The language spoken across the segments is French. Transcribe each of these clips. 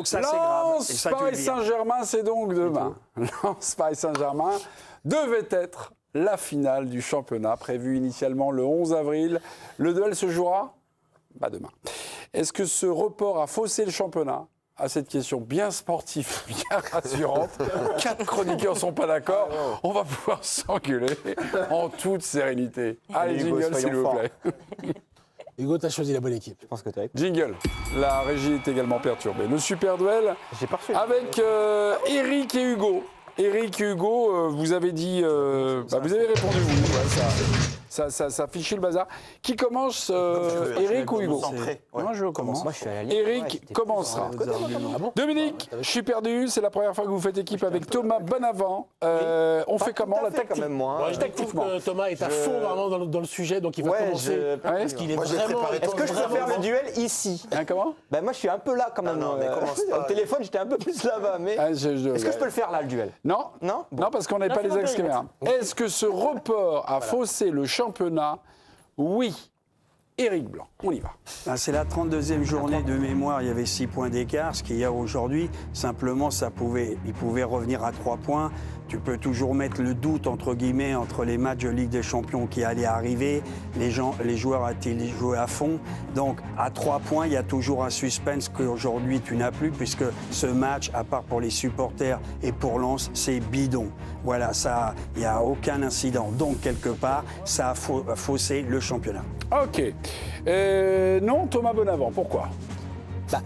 Ça, c'est grave. Lens, Paris Saint-Germain, c'est donc demain. Lens, Paris Saint-Germain devait être la finale du championnat, prévue initialement le 11 avril. Le duel se jouera demain. Est-ce que ce report a faussé le championnat ? À cette question bien sportive, bien rassurante, 4 chroniqueurs ne sont pas d'accord. On va pouvoir s'engueuler en toute sérénité. Allez, jingle, s'il vous plaît. Hugo, tu as choisi la bonne équipe. Je pense que tu as. Jingle. La régie est également perturbée. Le super duel avec Eric et Hugo. Eric et Hugo, vous avez dit... vous avez répondu, vous. Ça fichait le bazar. Qui commence, Eric ou Hugo ? Moi, je commence. Moi, je suis à la ligne. Eric commencera. Dominique, je suis perdu. C'est la première fois que vous faites équipe avec Thomas Bonavent. On fait comment la tactique ? Je trouve que Thomas est à fond vraiment dans le sujet, donc il va commencer. Parce qu'il est vraiment... Est-ce que je peux faire le duel ici ? Comment ? Moi, je suis un peu là quand même. Au téléphone, j'étais un peu plus là-bas. Mais est-ce que je peux le faire là, le duel ? Non. Non, non, parce qu'on n'est pas les ex-caméras. Est-ce que ce report a faussé le championnat ? Oui. Éric Blanc, on y va. C'est la 32e journée de mémoire, il y avait 6 points d'écart. Ce qu'il y a aujourd'hui, simplement, il pouvait revenir à 3 points. Tu peux toujours mettre le doute, entre guillemets, entre les matchs de Ligue des Champions qui allaient arriver. Les joueurs a-t-il joué à fond? Donc, à 3 points, il y a toujours un suspense qu'aujourd'hui, tu n'as plus, puisque ce match, à part pour les supporters et pour Lens, c'est bidon. Voilà, il n'y a aucun incident. Donc, quelque part, ça a faussé le championnat. OK. Non, Thomas Bonavent, pourquoi ?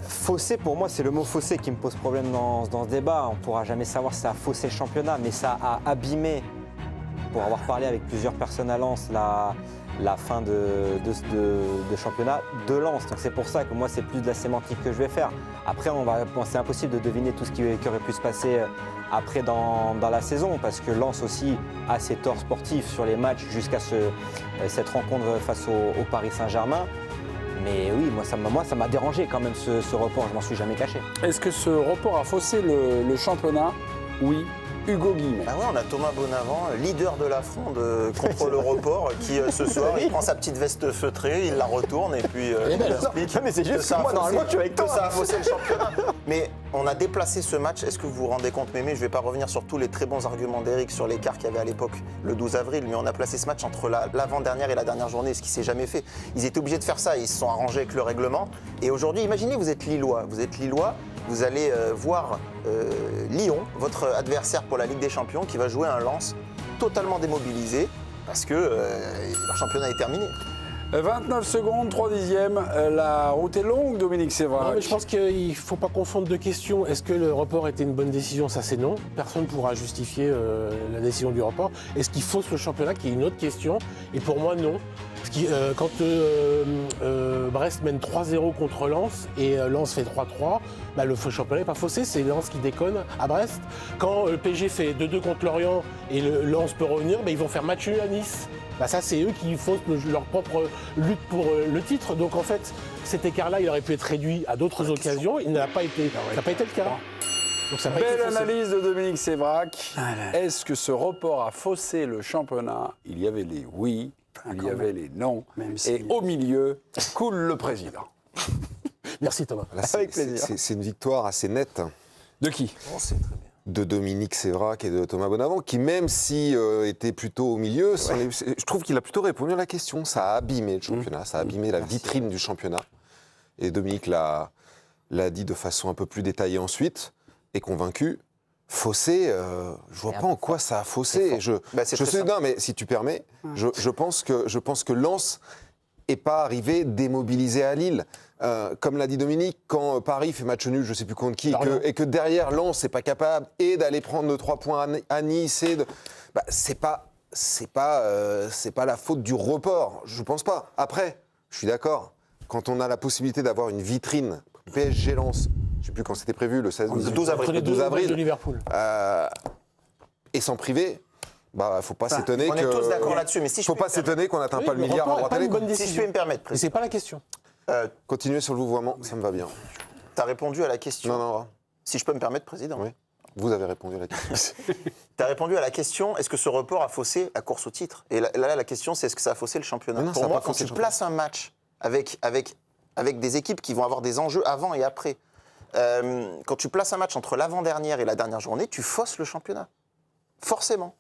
Faussé, pour moi, c'est le mot faussé qui me pose problème dans ce débat. On ne pourra jamais savoir si ça a faussé le championnat, mais ça a abîmé, pour avoir parlé avec plusieurs personnes à Lens, la fin de championnat de Lens. Donc c'est pour ça que moi, c'est plus de la sémantique que je vais faire. Après, c'est impossible de deviner tout ce qui aurait pu se passer après dans la saison, parce que Lens aussi a ses torts sportifs sur les matchs jusqu'à cette rencontre face au Paris Saint-Germain. Mais oui, moi ça m'a dérangé quand même ce report, je m'en suis jamais caché. Est-ce que ce report a faussé le championnat ? Oui. Hugo Guillemet. On a Thomas Bonavent, leader de la fronde contre le report, qui ce soir, il prend sa petite veste feutrée, il la retourne et puis il explique mais c'est juste que moi, normalement, je suis avec toi. que ça a faussé le championnat. Mais on a déplacé ce match. Est-ce que vous vous rendez compte, Mémé ? Je ne vais pas revenir sur tous les très bons arguments d'Eric sur l'écart qu'il y avait à l'époque, le 12 avril, mais on a placé ce match entre l'avant-dernière et la dernière journée, ce qui ne s'est jamais fait. Ils étaient obligés de faire ça, ils se sont arrangés avec le règlement. Et aujourd'hui, imaginez, vous êtes Lillois. Vous allez voir Lyon, votre adversaire pour la Ligue des Champions, qui va jouer un Lens totalement démobilisé parce que leur championnat est terminé. 29 secondes, 3/10. La route est longue, Dominique Sévrac. Non, mais je pense qu'il ne faut pas confondre deux questions. Est-ce que le report était une bonne décision ? Ça, c'est non. Personne ne pourra justifier la décision du report. Est-ce qu'il fausse le championnat, qui est une autre question ? Et pour moi, non. Quand Brest mène 3-0 contre Lens et Lens fait 3-3, le championnat n'est pas faussé, c'est Lens qui déconne à Brest. Quand le PSG fait 2-2 contre Lorient et Lens peut revenir, ils vont faire match nul à Nice. Ça, c'est eux qui faussent leur propre lutte pour le titre. Donc en fait, cet écart-là, il aurait pu être réduit à d'autres occasions. Il n'a pas été, ça n'a pas été le cas. Donc, ça n'a pas été Belle faussé. analyse de Dominique Sévrac. Est-ce que ce report a faussé le championnat ? Il y avait les oui, il y avait les non. Et au milieu, coule le président. Merci Thomas. Là, Avec plaisir. C'est une victoire assez nette. De qui ? De Dominique Sévrac et de Thomas Bonavent, qui même si était plutôt au milieu, je trouve qu'il a plutôt répondu à la question. Ça a abîmé le championnat, ça a abîmé la vitrine du championnat. Et Dominique l'a dit de façon un peu plus détaillée ensuite, et convaincu. Faussé, je vois pas en quoi ça a faussé. Non, mais si tu permets, je pense que Lens n'est pas arrivé démobilisé à Lille. Comme l'a dit Dominique, quand Paris fait match nul, je ne sais plus contre qui, et que derrière Lens n'est pas capable et d'aller prendre nos 3 points à Nice, c'est pas la faute du report. Je pense pas. Après, je suis d'accord. Quand on a la possibilité d'avoir une vitrine PSG Lens, je ne sais plus quand c'était prévu, le 12 avril, de Liverpool. Et sans priver. Faut pas s'étonner on est tous d'accord là-dessus, mais si je faut peux pas me s'étonner qu'on n'atteint pas le milliard en droit télé. Si je peux me permettre, Mais président. c'est pas la question. Continuez sur le vouvoiement, ça me va bien. Tu as répondu à la question. Non. Si je peux me permettre, président. Oui. Vous avez répondu à la question. Tu as répondu à la question, est-ce que ce report a faussé la course au titre ? Et là, la question, c'est est-ce que ça a faussé le championnat ? Non, ça Pour a moi, pas quand faussé tu le places un match avec des équipes qui vont avoir des enjeux avant et après, quand tu places un match entre l'avant-dernière et la dernière journée, tu fausses le championnat. Forcément.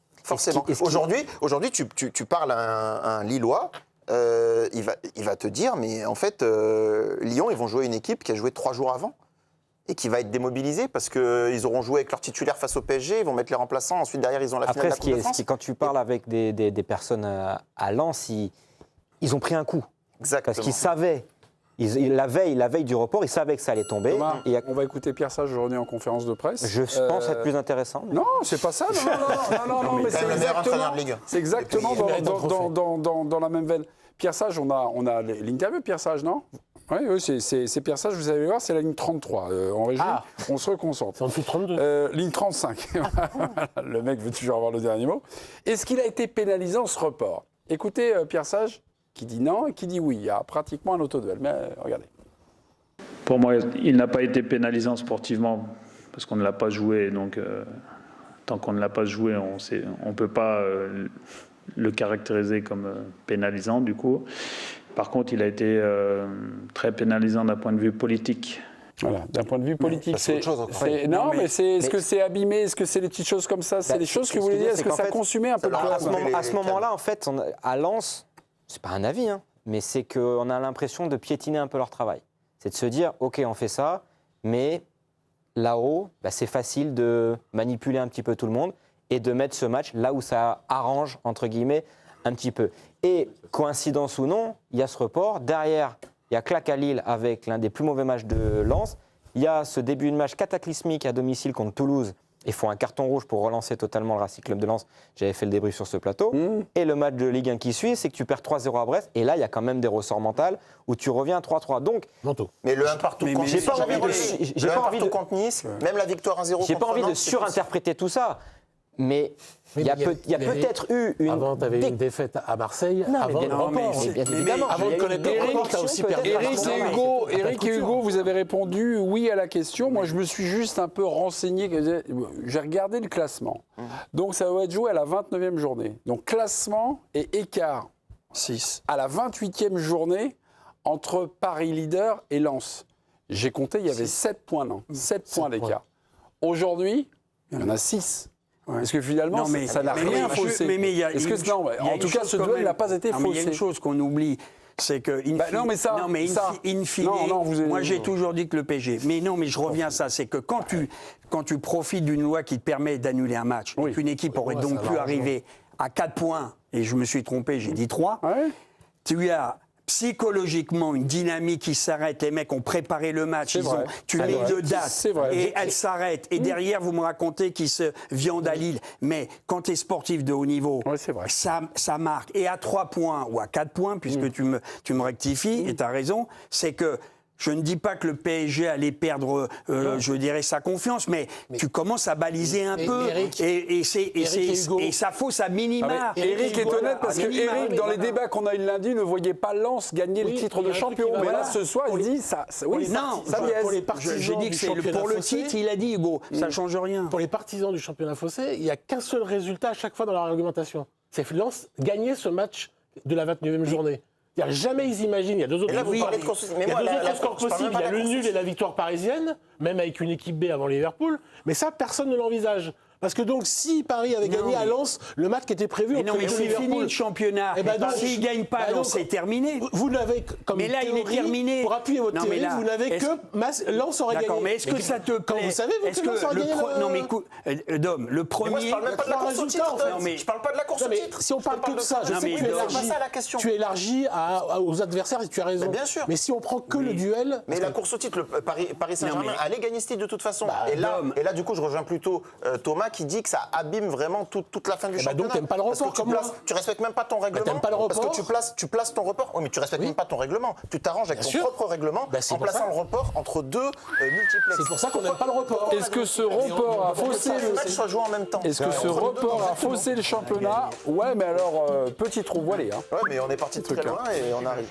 Aujourd'hui, tu parles à un Lillois, il va te dire, mais en fait, Lyon, ils vont jouer une équipe qui a joué 3 jours avant et qui va être démobilisée parce qu'ils auront joué avec leur titulaire face au PSG, ils vont mettre les remplaçants, ensuite derrière, ils ont la finale de la Coupe de France. Quand tu parles avec des personnes à Lens, ils ont pris un coup. Exactement. Parce qu'ils savaient. La veille du report, ils savaient que ça allait tomber. Thomas, on va écouter Pierre Sage aujourd'hui en conférence de presse. Je pense être plus intéressant. Mais... Non, c'est pas ça. Non, mais c'est le meilleur entraîneur de Ligue. C'est exactement dans la même veine. Pierre Sage, on a l'interview de Pierre Sage, non? Oui, c'est Pierre Sage, vous allez voir, c'est la ligne 33 en régie. Ah. On se reconcentre. C'est en dessous de 32. Ligne 35. Le mec veut toujours avoir le dernier mot. Est-ce qu'il a été pénalisant ce report? Écoutez Pierre Sage, qui dit non et qui dit oui. Il y a pratiquement un autoduel. Mais regardez. Pour moi, il n'a pas été pénalisant sportivement parce qu'on ne l'a pas joué. Donc, tant qu'on ne l'a pas joué, on ne peut pas le caractériser comme pénalisant du coup. Par contre, il a été très pénalisant d'un point de vue politique. Voilà, d'un point de vue politique, c'est autre chose encore. Est-ce que c'est abîmé? Est-ce que c'est des petites choses comme ça? C'est des choses que vous voulez dire? Est-ce que ça consumait un peu le club? À ce moment-là, en fait, à Lens, c'est pas un avis, hein, mais c'est qu'on a l'impression de piétiner un peu leur travail. C'est de se dire, OK, on fait ça, mais là-haut, c'est facile de manipuler un petit peu tout le monde et de mettre ce match là où ça arrange, entre guillemets, un petit peu. Et coïncidence ou non, il y a ce report. Derrière, il y a claque à Lille avec l'un des plus mauvais matchs de Lens. Il y a ce début de match cataclysmique à domicile contre Toulouse. Il faut un carton rouge pour relancer totalement le Racing Club de Lens. J'avais fait le débrief sur ce plateau. Et le match de Ligue 1 qui suit, c'est que tu perds 3-0 à Brest. Et là, il y a quand même des ressorts mentaux où tu reviens à 3-3. Donc, mais le 1 partout contre j'ai pas envie de contre Nice, même la victoire 1-0 j'ai pas envie de surinterpréter tout ça. Mais il y a peut-être eu une... Avant, tu avais une défaite à Marseille. Avant le report. Évidemment. Avant de connaître le report, tu as aussi perdu. Eric et Hugo, vous avez répondu oui à la question. Moi, je me suis juste un peu renseigné. J'ai regardé le classement. Donc, ça va être joué à la 29e journée. Donc, classement et écart 6 à la 28e journée entre Paris leader et Lens. J'ai compté, il y avait 7 points, non 7 points d'écart. Aujourd'hui, il y en a 6. Ouais. Est-ce que finalement, ça n'a rien faussé? En tout cas, ce duel n'a pas été faussé. Il y a une chose qu'on oublie, c'est que... in fine, moi j'ai toujours dit que le PSG... Mais je reviens à ça, c'est que quand tu profites d'une loi qui te permet d'annuler un match, et qu'une équipe aurait donc pu arriver à 4 points, et je me suis trompé, j'ai dit 3, tu as... psychologiquement, une dynamique qui s'arrête. Les mecs ont préparé le match. Tu mets de date et elle s'arrête. Et derrière, vous me racontez qu'ils se viandent à Lille. Mais quand tu es sportif de haut niveau, ça marque. Et à 3 points ou à 4 points, puisque tu me rectifies, et tu as raison, c'est que je ne dis pas que le PSG allait perdre, je dirais, sa confiance, mais tu commences à baliser un peu. Et ça fausse à minima. Eric est honnête parce que Eric, dans les débats qu'on a eu lundi, ne voyait pas Lens gagner le titre de champion. Mais là, ce soir, il dit ça. Oui, pour les partisans je dis que c'est pour le titre, il a dit, Hugo, ça ne change rien. Pour les partisans du championnat faussé, il n'y a qu'un seul résultat à chaque fois dans leur argumentation. C'est Lens gagner ce match de la 29e journée. Jamais ils imaginent, il y a deux autres scores possibles, il y a le nul et la victoire parisienne, même avec une équipe B avant Liverpool, mais ça, personne ne l'envisage. Parce que donc, si Paris avait gagné à Lens, le match qui était prévu entre les deux c'est fini le championnat. S'il ne gagne pas, c'est terminé. Vous n'avez comme mais là, théorie, il est terminé. Pour appuyer votre théorie, vous n'avez que Lens aurait gagné. D'accord, mais est-ce que ça te plaît? Quand vous savez, que Lens aurait gagné Non, mais écoute, Dom, le premier... Moi, je parle même pas de la course au titre, en fait. Je parle pas de la course au titre. Si on parle que de ça, je sais que tu élargis aux adversaires et tu as raison. Bien sûr. Mais si on prend que le duel... Mais la course au titre, Paris Saint-Germain allait gagner ce titre de toute façon. Et là, du coup, je rejoins plutôt Thomas qui dit que ça abîme vraiment toute la fin du championnat. Donc t'aimes pas le report comme moi. Tu respectes même pas ton règlement. T'aimes pas le report. Parce que tu places ton report. Oui, mais tu respectes même pas ton règlement. Tu t'arranges avec ton propre règlement en plaçant le report entre deux multiplexes. C'est pour ça qu'on n'aime pas le report. Est-ce que ce report a faussé le match soit joué en même temps? Est-ce que ce report a faussé le championnat? Ouais, mais alors petit trou voilé. Ouais, mais on est parti de très loin et on arrive.